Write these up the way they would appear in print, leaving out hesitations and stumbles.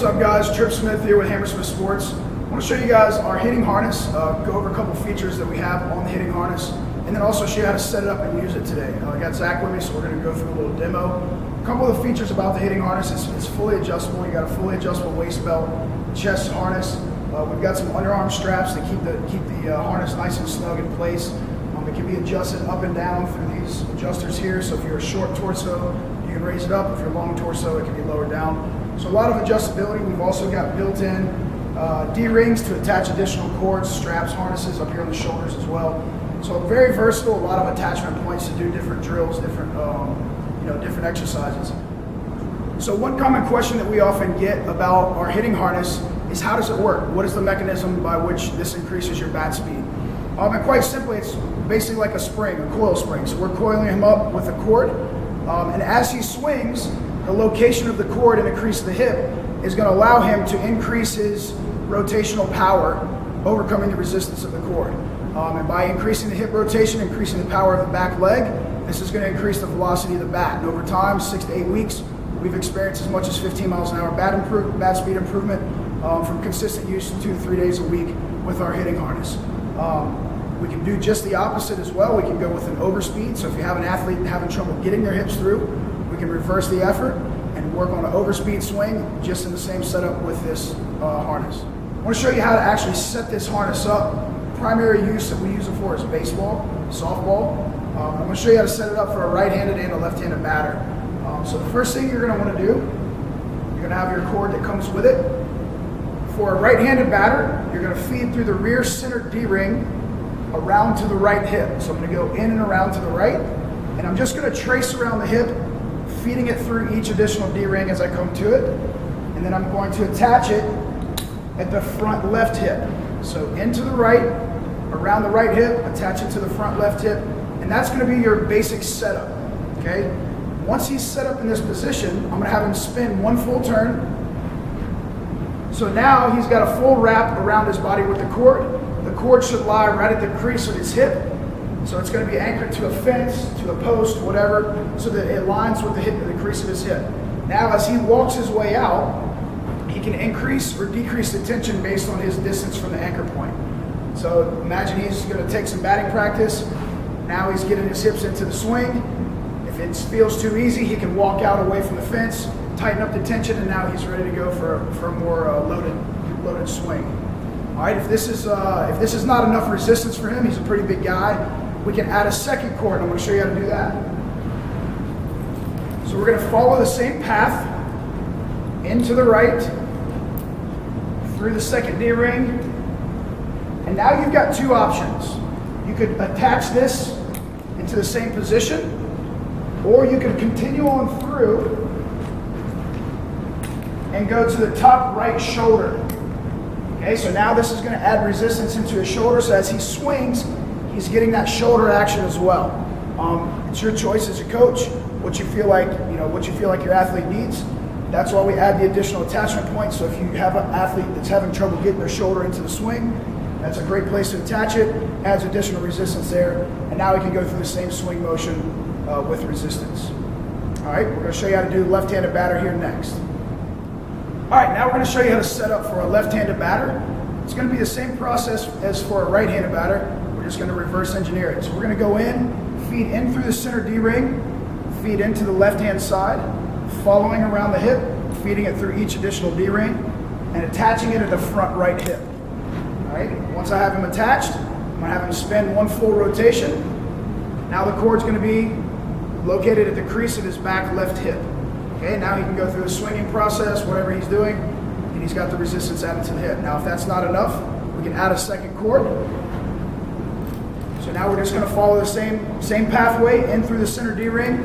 up guys? Trip Smith here with Hammersmith Sports. I want to show you guys our hitting harness, go over a couple features that we have on the hitting harness, and then also show you how to set it up and use it today. I got Zach with me, so we're going to go through a little demo. A couple of the features about the hitting harness, it's fully adjustable. You got a fully adjustable waist belt, chest harness. We've got some underarm straps that keep the harness nice and snug in place. It can be adjusted up and down through these adjusters here. So if you're a short torso, you can raise it up. If you're a long torso, it can be lowered down. So a lot of adjustability. We've also got built-in D-rings to attach additional cords, straps, harnesses up here on the shoulders as well. So very versatile, a lot of attachment points to do different drills, different exercises. So one common question that we often get about our hitting harness is how does it work? What is the mechanism by which this increases your bat speed? And quite simply, it's basically like a spring, a coil spring. So we're coiling him up with a cord, and as he swings, the location of the cord and the crease of the hip is going to allow him to increase his rotational power, overcoming the resistance of the cord. And by increasing the hip rotation, increasing the power of the back leg, this is going to increase the velocity of the bat. And over time, 6 to 8 weeks, we've experienced as much as 15 miles an hour bat speed improvement from consistent use 2 to 3 days a week with our hitting harness. We can do just the opposite as well. We can go with an overspeed. So if you have an athlete having trouble getting their hips through, we can reverse the effort and work on an overspeed swing just in the same setup with this harness. I want to show you how to actually set this harness up. Primary use that we use it for is baseball, softball. I'm going to show you how to set it up for a right-handed and a left-handed batter. So the first thing you're going to want to do, you're going to have your cord that comes with it. For a right-handed batter, you're going to feed through the rear center D-ring around to the right hip. So I'm going to go in and around to the right, and I'm just going to trace around the hip, feeding it through each additional D-ring as I come to it, and then I'm going to attach it at the front left hip. So into the right, around the right hip, attach it to the front left hip, and that's going to be your basic setup, okay? Once he's set up in this position, I'm going to have him spin one full turn. So now he's got a full wrap around his body with the cord. The cord should lie right at the crease of his hip. So it's going to be anchored to a fence, to a post, whatever, so that it lines with the crease of his hip. Now as he walks his way out, he can increase or decrease the tension based on his distance from the anchor point. So imagine he's going to take some batting practice. Now he's getting his hips into the swing. If it feels too easy, he can walk out away from the fence, tighten up the tension, and now he's ready to go for a more loaded swing. All right, if this is not enough resistance for him, he's a pretty big guy, we can add a second cord. I'm going to show you how to do that. So we're going to follow the same path into the right, through the second D-ring, and now you've got two options. You could attach this into the same position, or you can continue on through and go to the top right shoulder. Okay, so now this is going to add resistance into his shoulder, so as he swings, he's getting that shoulder action as well. It's your choice as a coach, what you feel like your athlete needs. That's why we add the additional attachment points. So if you have an athlete that's having trouble getting their shoulder into the swing, that's a great place to attach it, adds additional resistance there, and now we can go through the same swing motion with resistance. All right, we're going to show you how to do left-handed batter here next. All right, now we're going to show you how to set up for a left-handed batter. It's going to be the same process as for a right-handed batter. We're just going to reverse engineer it. So we're going to go in, feed in through the center D-ring, feed into the left-hand side, following around the hip, feeding it through each additional D-ring, and attaching it at the front right hip. All right, once I have him attached, I'm going to have him spin one full rotation. Now the cord's going to be located at the crease of his back left hip. Okay, now he can go through the swinging process, whatever he's doing, and he's got the resistance added to the hip. Now if that's not enough, we can add a second cord. So now we're just going to follow the same pathway in through the center D-ring,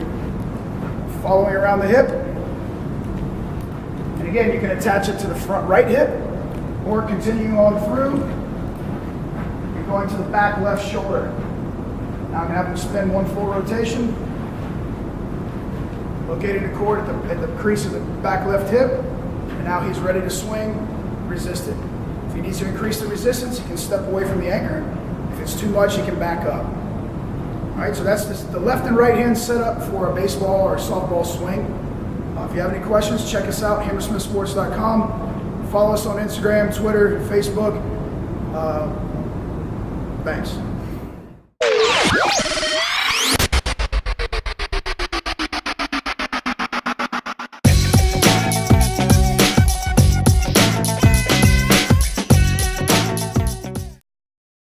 following around the hip. And again, you can attach it to the front right hip, or continuing on through and going to the back left shoulder. Now I'm going to have him spin one full rotation, locating the cord at the crease of the back left hip, and now he's ready to swing, resisted. If he needs to increase the resistance, he can step away from the anchor. If it's too much, he can back up. All right, so that's the left and right hand setup for a baseball or softball swing. If you have any questions, check us out, hammersmithsports.com. Follow us on Instagram, Twitter, Facebook. Thanks.